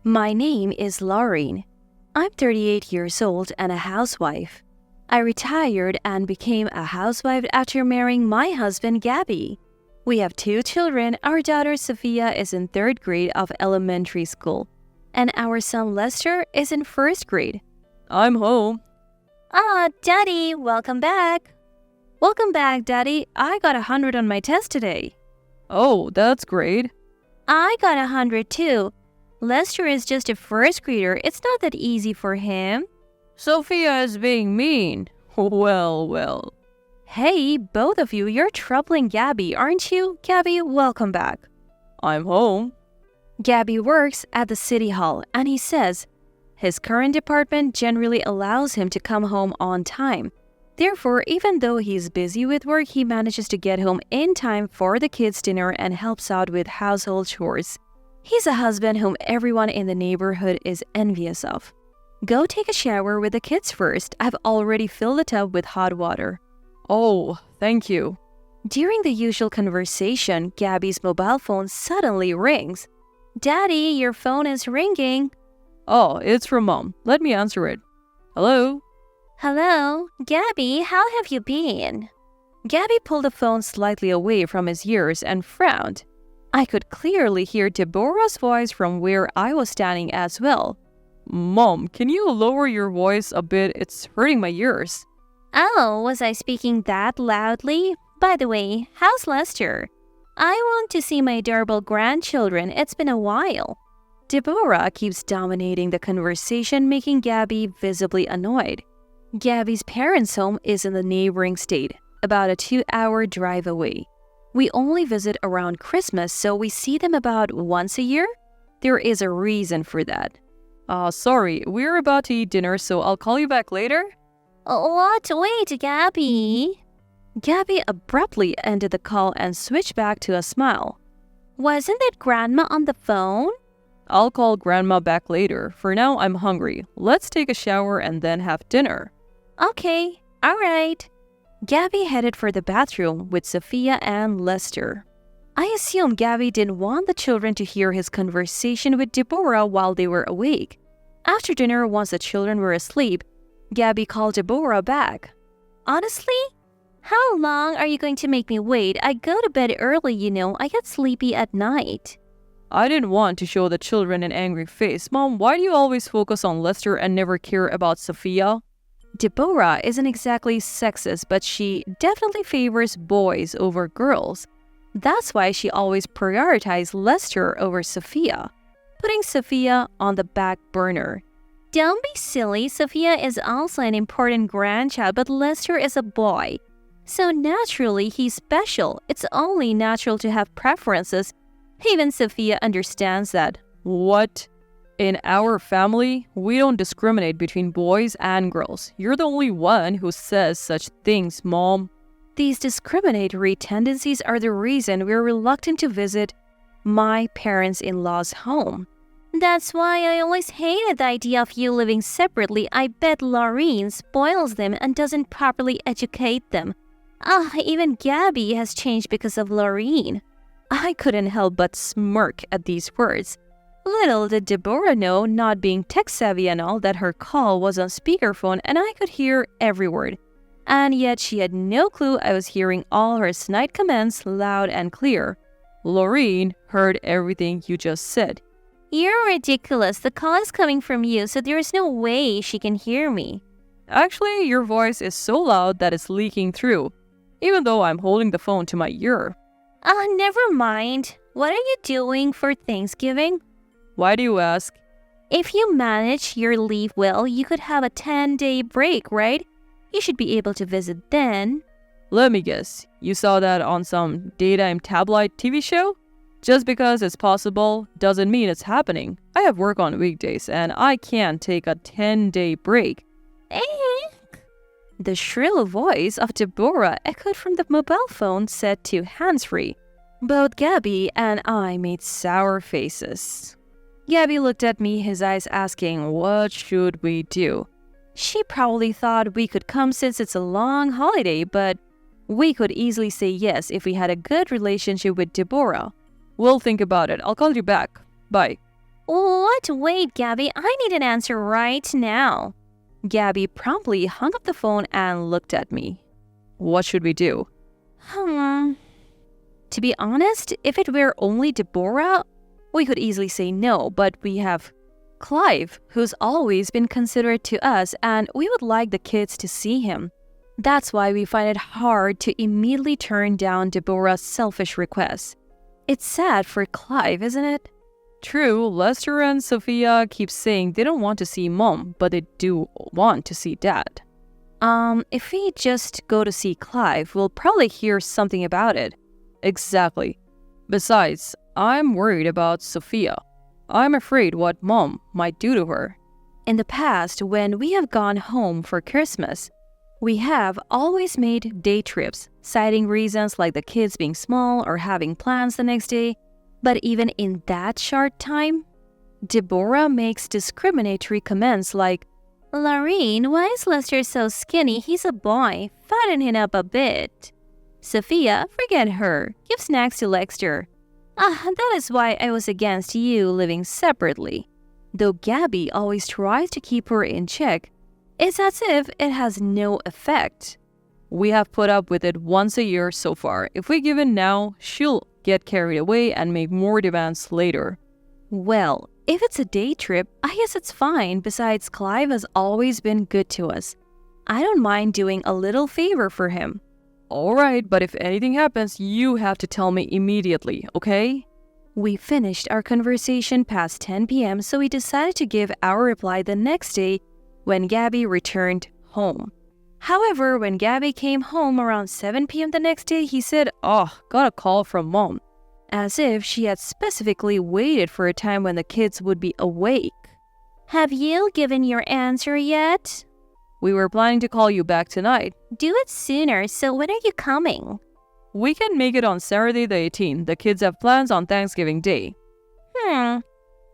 My name is Lauren. I'm 38 years old and a housewife. I retired and became a housewife after marrying my husband, Gabby. We have 2 children. Our daughter, Sophia, is in 3rd grade of elementary school, and our son, Lester, is in 1st grade. I'm home. Daddy, welcome back. Welcome back, Daddy. I got 100 on my test today. Oh, that's great. I got 100 too. Lester is just a 1st grader. It's not that easy for him. Sophia is being mean. Well. Hey, both of you, you're troubling Gabby, aren't you? Gabby, welcome back. I'm home. Gabby works at the city hall, and he says his current department generally allows him to come home on time. Therefore, even though he's busy with work, he manages to get home in time for the kids' dinner and helps out with household chores. He's a husband whom everyone in the neighborhood is envious of. Go take a shower with the kids first. I've already filled the tub with hot water. Oh, thank you. During the usual conversation, Gabby's mobile phone suddenly rings. Daddy, your phone is ringing. Oh, it's from Mom. Let me answer it. Hello? Hello? Gabby, how have you been? Gabby pulled the phone slightly away from his ears and frowned. I could clearly hear Deborah's voice from where I was standing as well. Mom, can you lower your voice a bit? It's hurting my ears. Oh, was I speaking that loudly? By the way, how's Lester? I want to see my adorable grandchildren. It's been a while. Deborah keeps dominating the conversation, making Gabby visibly annoyed. Gabby's parents' home is in the neighboring state, about a 2-hour drive away. We only visit around Christmas, so we see them about once a year. There is a reason for that. Sorry, we're about to eat dinner, so I'll call you back later. What? Wait, Gabby. Gabby abruptly ended the call and switched back to a smile. Wasn't that Grandma on the phone? I'll call Grandma back later. For now, I'm hungry. Let's take a shower and then have dinner. Okay, all right. Gabby headed for the bathroom with Sophia and Lester. I assume Gabby didn't want the children to hear his conversation with Deborah while they were awake. After dinner, once the children were asleep, Gabby called Deborah back. Honestly? How long are you going to make me wait? I go to bed early, you know. I get sleepy at night. I didn't want to show the children an angry face. Mom, why do you always focus on Lester and never care about Sophia? Deborah isn't exactly sexist, but she definitely favors boys over girls. That's why she always prioritized Lester over Sophia, putting Sophia on the back burner. Don't be silly. Sophia is also an important grandchild, but Lester is a boy. So naturally, he's special. It's only natural to have preferences. Even Sophia understands that. What? In our family, we don't discriminate between boys and girls. You're the only one who says such things, Mom. These discriminatory tendencies are the reason we're reluctant to visit my parents-in-law's home. That's why I always hated the idea of you living separately. I bet Lauren spoils them and doesn't properly educate them. Even Gabby has changed because of Lauren. I couldn't help but smirk at these words. Little did Deborah know, not being tech-savvy and all, that her call was on speakerphone and I could hear every word. And yet she had no clue I was hearing all her snide comments loud and clear. Lauren heard everything you just said. You're ridiculous. The call is coming from you, so there is no way she can hear me. Actually, your voice is so loud that it's leaking through, even though I'm holding the phone to my ear. Never mind. What are you doing for Thanksgiving? Why do you ask? If you manage your leave well, you could have a 10-day break, right? You should be able to visit then. Let me guess. You saw that on some daytime tabloid TV show? Just because it's possible doesn't mean it's happening. I have work on weekdays and I can't take a 10-day break. The shrill voice of Deborah echoed from the mobile phone set to hands-free. Both Gabby and I made sour faces. Gabby looked at me, his eyes asking, what should we do? She probably thought we could come since it's a long holiday, but we could easily say yes if we had a good relationship with Deborah. We'll think about it. I'll call you back. Bye. What? Wait, Gabby, I need an answer right now. Gabby promptly hung up the phone and looked at me. What should we do? To be honest, if it were only Deborah, we could easily say no, but we have Clive, who's always been considerate to us, and we would like the kids to see him. That's why we find it hard to immediately turn down Deborah's selfish requests. It's sad for Clive, isn't it? True, Lester and Sophia keep saying they don't want to see Mom, but they do want to see Dad. If we just go to see Clive, we'll probably hear something about it. Exactly. Besides, I'm worried about Sophia. I'm afraid what Mom might do to her. In the past, when we have gone home for Christmas, we have always made day trips, citing reasons like the kids being small or having plans the next day. But even in that short time, Deborah makes discriminatory comments like, "Lorraine, why is Lester so skinny? He's a boy. Fatten him up a bit. Sophia, forget her. Give snacks to Lester. That is why I was against you living separately." Though Gabby always tries to keep her in check, it's as if it has no effect. We have put up with it once a year so far. If we give in now, she'll get carried away and make more demands later. Well, if it's a day trip, I guess it's fine. Besides, Clive has always been good to us. I don't mind doing a little favor for him. Alright, but if anything happens, you have to tell me immediately, okay? We finished our conversation past 10 p.m., so we decided to give our reply the next day when Gabby returned home. However, when Gabby came home around 7 p.m. the next day, he said, got a call from Mom. As if she had specifically waited for a time when the kids would be awake. Have you given your answer yet? We were planning to call you back tonight. Do it sooner, so when are you coming? We can make it on Saturday the 18th. The kids have plans on Thanksgiving Day.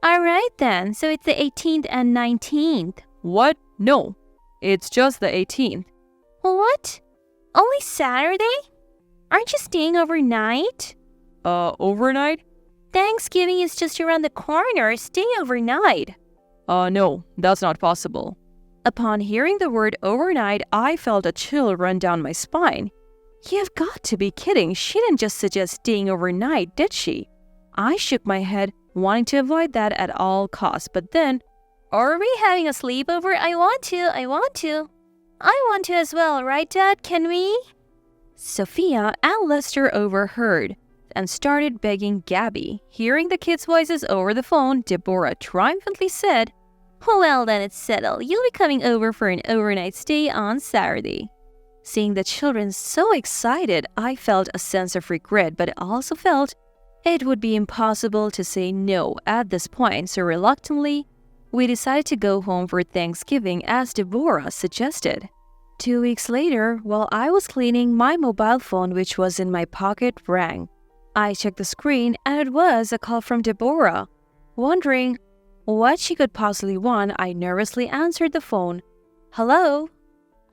Alright then, so it's the 18th and 19th. What? No, it's just the 18th. What? Only Saturday? Aren't you staying overnight? Overnight? Thanksgiving is just around the corner. Stay overnight. No, that's not possible. Upon hearing the word overnight, I felt a chill run down my spine. You've got to be kidding. She didn't just suggest staying overnight, did she? I shook my head, wanting to avoid that at all costs, but then, are we having a sleepover? I want to as well, right, Dad? Can we? Sophia and Lester overheard and started begging Gabby. Hearing the kids' voices over the phone, Deborah triumphantly said, "Well, then it's settled. You'll be coming over for an overnight stay on Saturday." Seeing the children so excited, I felt a sense of regret, but also felt it would be impossible to say no at this point, so reluctantly, we decided to go home for Thanksgiving as Deborah suggested. 2 weeks later, while I was cleaning, my mobile phone, which was in my pocket, rang. I checked the screen and it was a call from Deborah. Wondering what she could possibly want, I nervously answered the phone. "Hello?"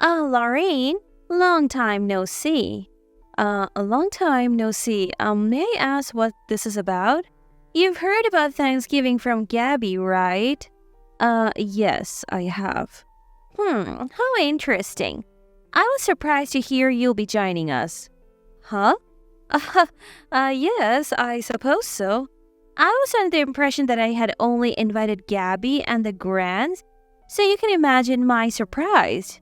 Lorraine? Long time no see. A long time no see. May I ask what this is about? You've heard about Thanksgiving from Gabby, right? Yes, I have. How interesting. I was surprised to hear you'll be joining us. Huh? Yes, I suppose so. I was under the impression that I had only invited Gabby and the Grands, so you can imagine my surprise.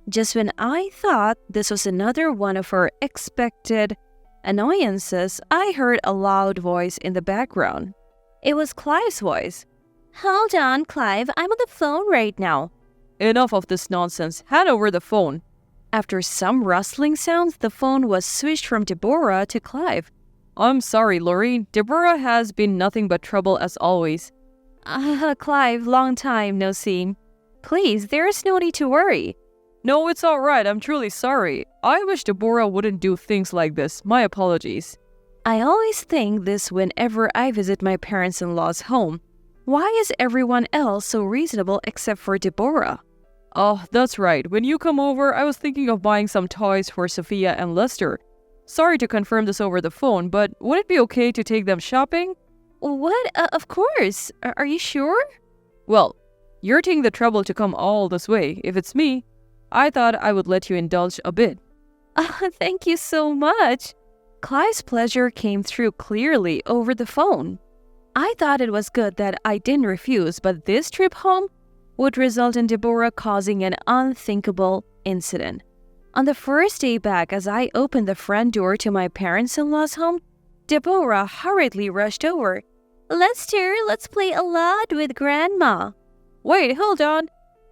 Just when I thought this was another one of her expected annoyances, I heard a loud voice in the background. It was Clive's voice. "Hold on, Clive, I'm on the phone right now." Enough of this nonsense. Hand over the phone. After some rustling sounds, the phone was switched from Deborah to Clive. I'm sorry, Lorraine. Deborah has been nothing but trouble as always. Clive, long time no see. Please, there is no need to worry. No, it's alright. I'm truly sorry. I wish Deborah wouldn't do things like this. My apologies. I always think this whenever I visit my parents-in-law's home. Why is everyone else so reasonable except for Deborah? Oh, that's right. When you come over, I was thinking of buying some toys for Sophia and Lester. Sorry to confirm this over the phone, but would it be okay to take them shopping? What? Of course. Are you sure? Well, you're taking the trouble to come all this way. If it's me, I thought I would let you indulge a bit. Thank you so much. Clive's pleasure came through clearly over the phone. I thought it was good that I didn't refuse, but this trip home would result in Deborah causing an unthinkable incident. On the first day back, as I opened the front door to my parents-in-law's home, Deborah hurriedly rushed over. Lester, let's play a lot with Grandma. Wait, hold on.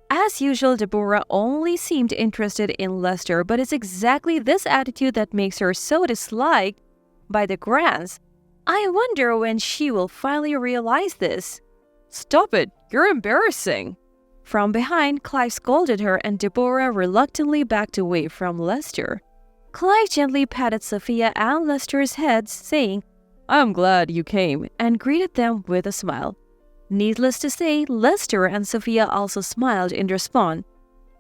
As usual, Deborah only seemed interested in Lester, but it's exactly this attitude that makes her so disliked by the Grants. I wonder when she will finally realize this. Stop it. You're embarrassing. From behind, Clive scolded her and Deborah reluctantly backed away from Lester. Clive gently patted Sophia and Lester's heads, saying, I'm glad you came, and greeted them with a smile. Needless to say, Lester and Sophia also smiled in response.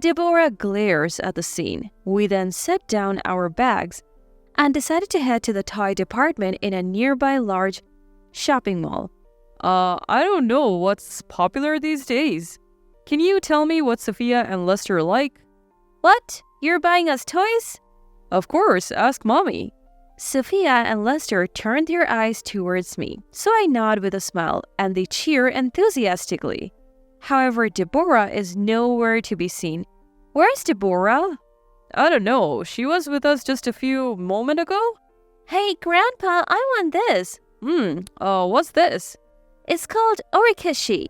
Deborah glares at the scene. We then set down our bags and decided to head to the toy department in a nearby large shopping mall. I don't know what's popular these days. Can you tell me what Sophia and Lester like? What? You're buying us toys? Of course, ask Mommy. Sophia and Lester turned their eyes towards me, so I nod with a smile and they cheer enthusiastically. However, Deborah is nowhere to be seen. Where's Deborah? I don't know. She was with us just a few moments ago? Hey, Grandpa, I want this. What's this? It's called orikashi.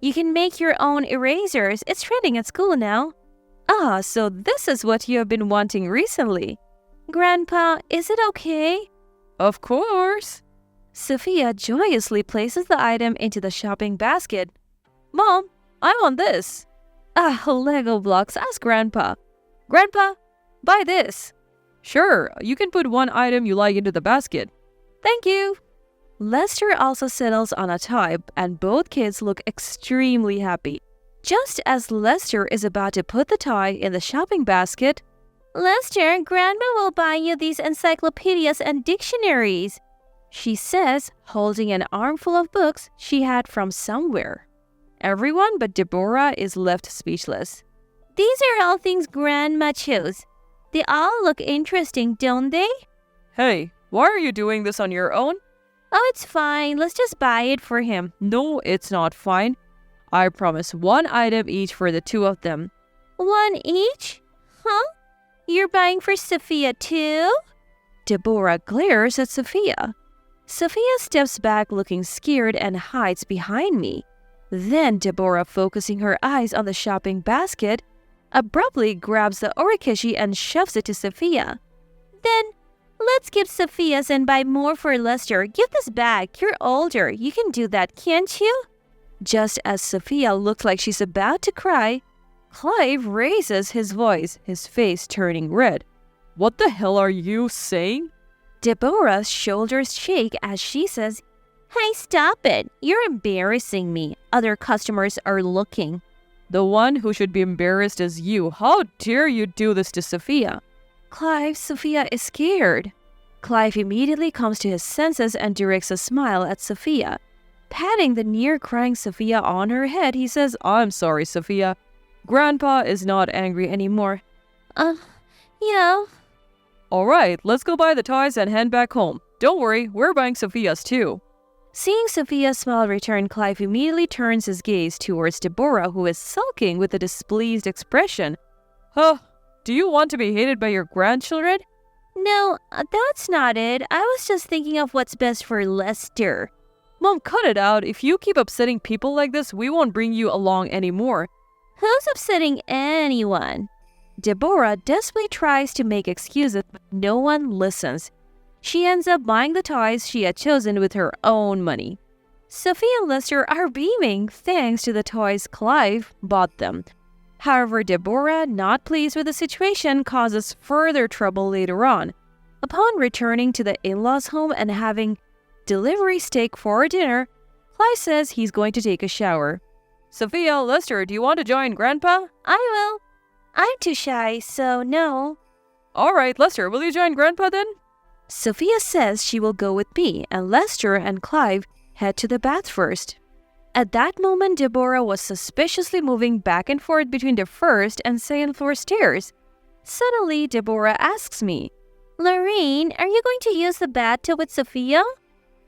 You can make your own erasers. It's trending at school now. Ah, so this is what you have been wanting recently. Grandpa, is it okay? Of course. Sophia joyously places the item into the shopping basket. Mom, I want this. Lego blocks. Ask Grandpa. Grandpa, buy this. Sure, you can put one item you like into the basket. Thank you. Lester also settles on a toy, and both kids look extremely happy. Just as Lester is about to put the toy in the shopping basket, Lester, Grandma will buy you these encyclopedias and dictionaries, she says, holding an armful of books she had from somewhere. Everyone but Deborah is left speechless. These are all things Grandma chose. They all look interesting, don't they? Hey, why are you doing this on your own? Oh, it's fine. Let's just buy it for him. No, it's not fine. I promise one item each for the two of them. One each? Huh? You're buying for Sophia too? Deborah glares at Sophia. Sophia steps back looking scared and hides behind me. Then Deborah, focusing her eyes on the shopping basket, abruptly grabs the orikashi and shoves it to Sophia. Then, let's skip Sophia's and buy more for Lester. Give this back. You're older. You can do that, can't you? Just as Sophia looks like she's about to cry, Clive raises his voice, his face turning red. What the hell are you saying? Deborah's shoulders shake as she says, Hey, stop it. You're embarrassing me. Other customers are looking. The one who should be embarrassed is you. How dare you do this to Sophia? Clive, Sophia is scared. Clive immediately comes to his senses and directs a smile at Sophia. Patting the near-crying Sophia on her head, he says, I'm sorry, Sophia. Grandpa is not angry anymore. Yeah. All right, let's go buy the toys and head back home. Don't worry, we're buying Sophia's too. Seeing Sophia's smile return, Clive immediately turns his gaze towards Deborah, who is sulking with a displeased expression. Huh? Do you want to be hated by your grandchildren? No, that's not it. I was just thinking of what's best for Lester. Mom, cut it out. If you keep upsetting people like this, we won't bring you along anymore. Who's upsetting anyone? Deborah desperately tries to make excuses, but no one listens. She ends up buying the toys she had chosen with her own money. Sophia and Lester are beaming thanks to the toys Clive bought them. However, Deborah, not pleased with the situation, causes further trouble later on. Upon returning to the in-laws' home and having delivery steak for dinner, Clive says he's going to take a shower. Sophia, Lester, do you want to join Grandpa? I will. I'm too shy, so no. All right, Lester, will you join Grandpa then? Sophia says she will go with me, and Lester and Clive head to the bath first. At that moment, Deborah was suspiciously moving back and forth between the first and second floor stairs. Suddenly, Deborah asks me, "Lorraine, are you going to use the bathtub with Sophia?"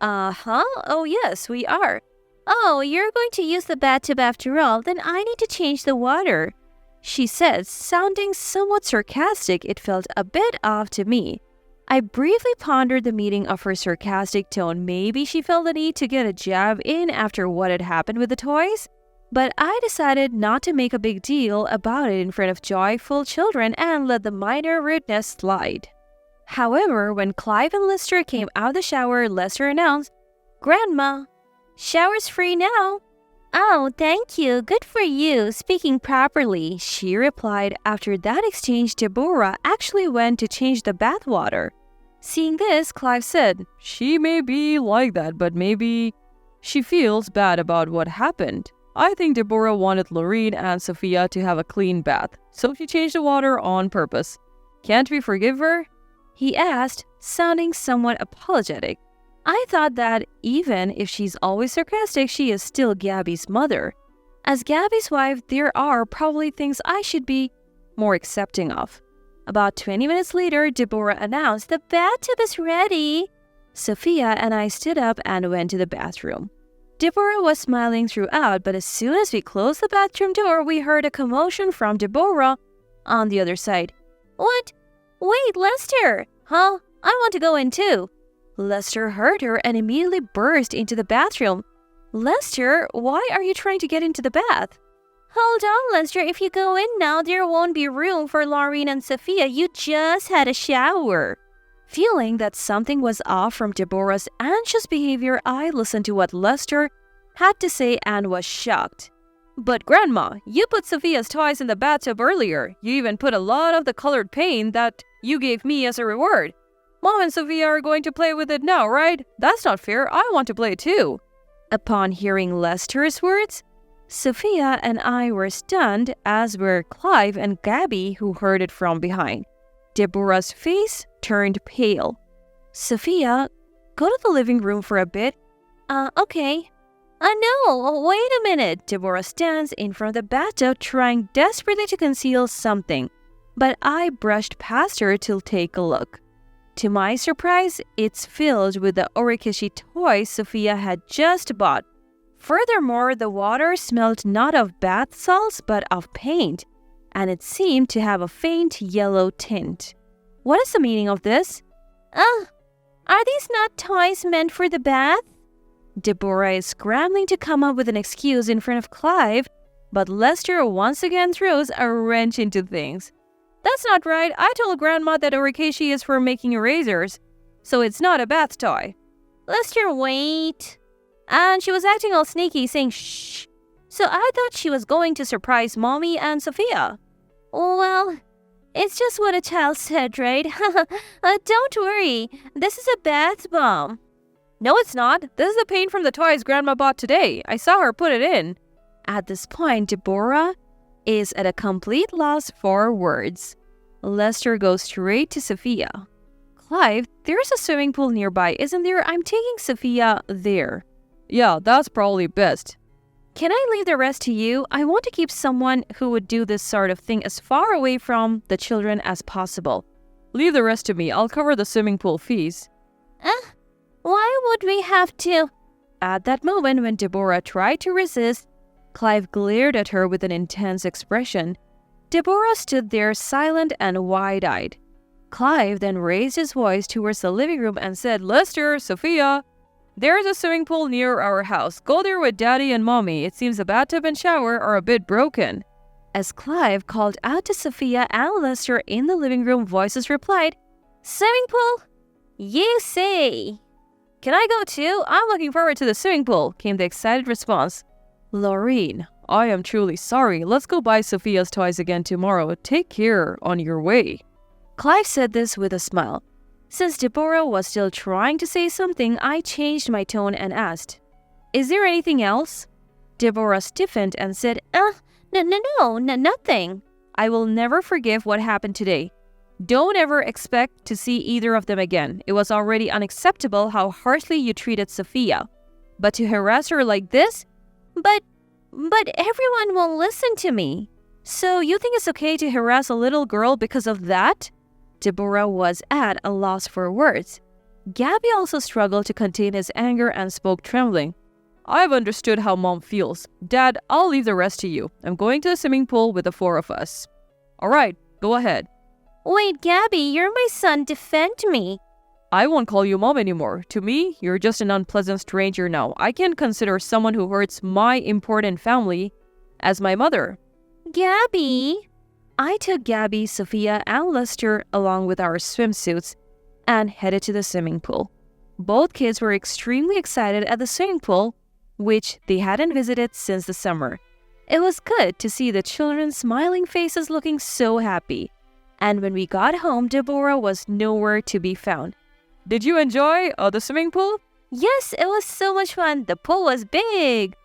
"Uh-huh. Oh, yes, we are." "Oh, you're going to use the bathtub after all, then I need to change the water," she said, sounding somewhat sarcastic. It felt a bit off to me. I briefly pondered the meaning of her sarcastic tone. Maybe she felt the need to get a jab in after what had happened with the toys? But I decided not to make a big deal about it in front of joyful children and let the minor rudeness slide. However, when Clive and Lester came out of the shower, Lester announced, "Grandma, shower's free now." "Oh, thank you. Good for you. Speaking properly," she replied. After that exchange, Deborah actually went to change the bath water. Seeing this, Clive said, She may be like that, but maybe she feels bad about what happened. I think Deborah wanted Lorraine and Sophia to have a clean bath, so she changed the water on purpose. Can't we forgive her? He asked, sounding somewhat apologetic. I thought that even if she's always sarcastic, she is still Gabby's mother. As Gabby's wife, there are probably things I should be more accepting of. About 20 minutes later, Deborah announced, "The bathtub is ready." Sophia and I stood up and went to the bathroom. Deborah was smiling throughout, but as soon as we closed the bathroom door, we heard a commotion from Deborah on the other side. "What? Wait, Lester! Huh? I want to go in too." Lester heard her and immediately burst into the bathroom. "Lester, why are you trying to get into the bath?" "Hold on, Lester. If you go in now, there won't be room for Laureen and Sophia. You just had a shower." Feeling that something was off from Deborah's anxious behavior, I listened to what Lester had to say and was shocked. But Grandma, you put Sophia's toys in the bathtub earlier. You even put a lot of the colored paint that you gave me as a reward. Mom and Sophia are going to play with it now, right? That's not fair. I want to play too. Upon hearing Lester's words, Sophia and I were stunned, as were Clive and Gabby, who heard it from behind. Deborah's face turned pale. "Sophia, go to the living room for a bit." Okay." No, wait a minute." Deborah stands in front of the bathtub, trying desperately to conceal something, but I brushed past her to take a look. To my surprise, it's filled with the Orikishi toys Sophia had just bought. Furthermore, the water smelled not of bath salts but of paint, and it seemed to have a faint yellow tint. "What is the meaning of this?" Are these not toys meant for the bath?" Deborah is scrambling to come up with an excuse in front of Clive, but Lester once again throws a wrench into things. "That's not right. I told Grandma that Orikashi is for making erasers, so it's not a bath toy." "Lester, wait." And she was acting all sneaky, saying shh. So I thought she was going to surprise Mommy and Sophia. "Well, it's just what a child said, right?" Don't worry. This is a bath bomb." "No, it's not. This is the paint from the toys Grandma bought today. I saw her put it in." At this point, Deborah is at a complete loss for words. Lester goes straight to Sophia. "Clive, there's a swimming pool nearby, isn't there? I'm taking Sophia there." "Yeah, that's probably best." "Can I leave the rest to you? I want to keep someone who would do this sort of thing as far away from the children as possible." "Leave the rest to me. I'll cover the swimming pool fees." Why would we have to?" At that moment, when Deborah tried to resist, Clive glared at her with an intense expression. Deborah stood there silent and wide-eyed. Clive then raised his voice towards the living room and said, "Lester, Sophia, there's a swimming pool near our house. Go there with Daddy and Mommy. It seems the bathtub and shower are a bit broken." As Clive called out to Sophia and Lester in the living room, voices replied, "Swimming pool? You say?" "Can I go too? I'm looking forward to the swimming pool," came the excited response. "Lorraine, I am truly sorry. Let's go buy Sophia's toys again tomorrow. Take care on your way." Clive said this with a smile. Since Deborah was still trying to say something, I changed my tone and asked, "Is there anything else?" Deborah stiffened and said, No, nothing. "I will never forgive what happened today. Don't ever expect to see either of them again. It was already unacceptable how harshly you treated Sophia. But to harass her like this? But everyone will listen to me. So you think it's okay to harass a little girl because of that? Deborah was at a loss for words. Gabby also struggled to contain his anger and spoke trembling. I've understood how Mom feels. Dad, I'll leave the rest to you. I'm going to the swimming pool with the 4 of us. All right, go ahead. Wait, Gabby, you're my son. Defend me. I won't call you Mom anymore. To me, you're just an unpleasant stranger now. I can't consider someone who hurts my important family as my mother. Gabby! I took Gabby, Sophia, and Lester along with our swimsuits and headed to the swimming pool. Both kids were extremely excited at the swimming pool, which they hadn't visited since the summer. It was good to see the children's smiling faces looking so happy. And when we got home, Deborah was nowhere to be found. Did you enjoy the swimming pool? Yes, it was so much fun. The pool was big.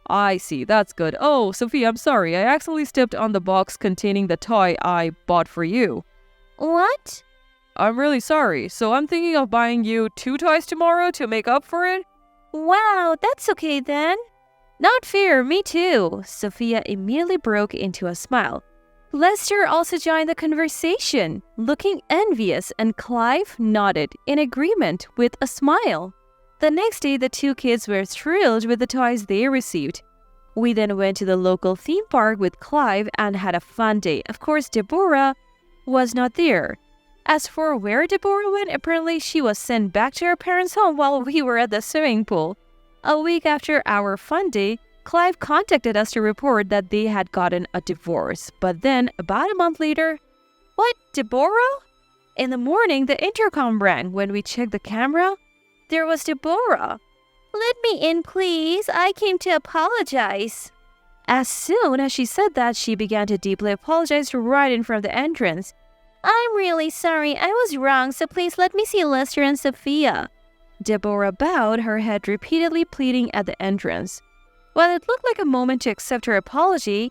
I see, that's good. Oh, Sophia, I'm sorry. I accidentally stepped on the box containing the toy I bought for you. What? I'm really sorry. So I'm thinking of buying you 2 toys tomorrow to make up for it. Wow, that's okay then. Not fair, me too. Sophia immediately broke into a smile. Lester also joined the conversation, looking envious, and Clive nodded in agreement with a smile. The next day, the 2 kids were thrilled with the toys they received. We then went to the local theme park with Clive and had a fun day. Of course, Deborah was not there. As for where Deborah went, apparently she was sent back to her parents' home while we were at the swimming pool. A week after our fun day, Clive contacted us to report that they had gotten a divorce. But then, about a month later, what, Deborah? In the morning, the intercom rang. When we checked the camera, there was Deborah. Let me in, please. I came to apologize. As soon as she said that, she began to deeply apologize right in front of the entrance. I'm really sorry. I was wrong, so please let me see Lester and Sophia. Deborah bowed her head repeatedly, pleading at the entrance. Well, it looked like a moment to accept her apology.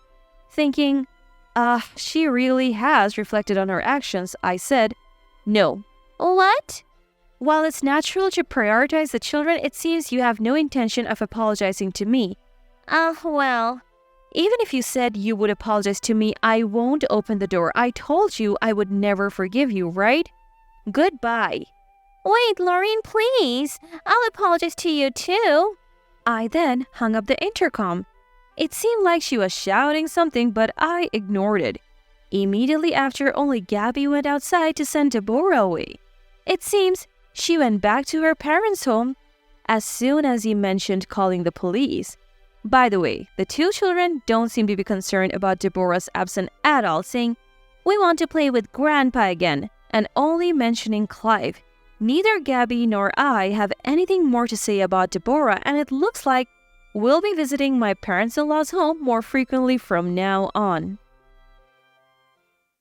Thinking, she really has reflected on her actions, I said, no. What? While it's natural to prioritize the children, it seems you have no intention of apologizing to me. Well, even if you said you would apologize to me, I won't open the door. I told you I would never forgive you, right? Goodbye. Wait, Lauren, please. I'll apologize to you too. I then hung up the intercom. It seemed like she was shouting something, but I ignored it. Immediately after, only Gabby went outside to send Deborah away. It seems she went back to her parents' home as soon as he mentioned calling the police. By the way, the 2 children don't seem to be concerned about Deborah's absence at all, saying, "We want to play with Grandpa again," and only mentioning Clive. Neither Gabby nor I have anything more to say about Deborah, and it looks like we'll be visiting my parents-in-law's home more frequently from now on.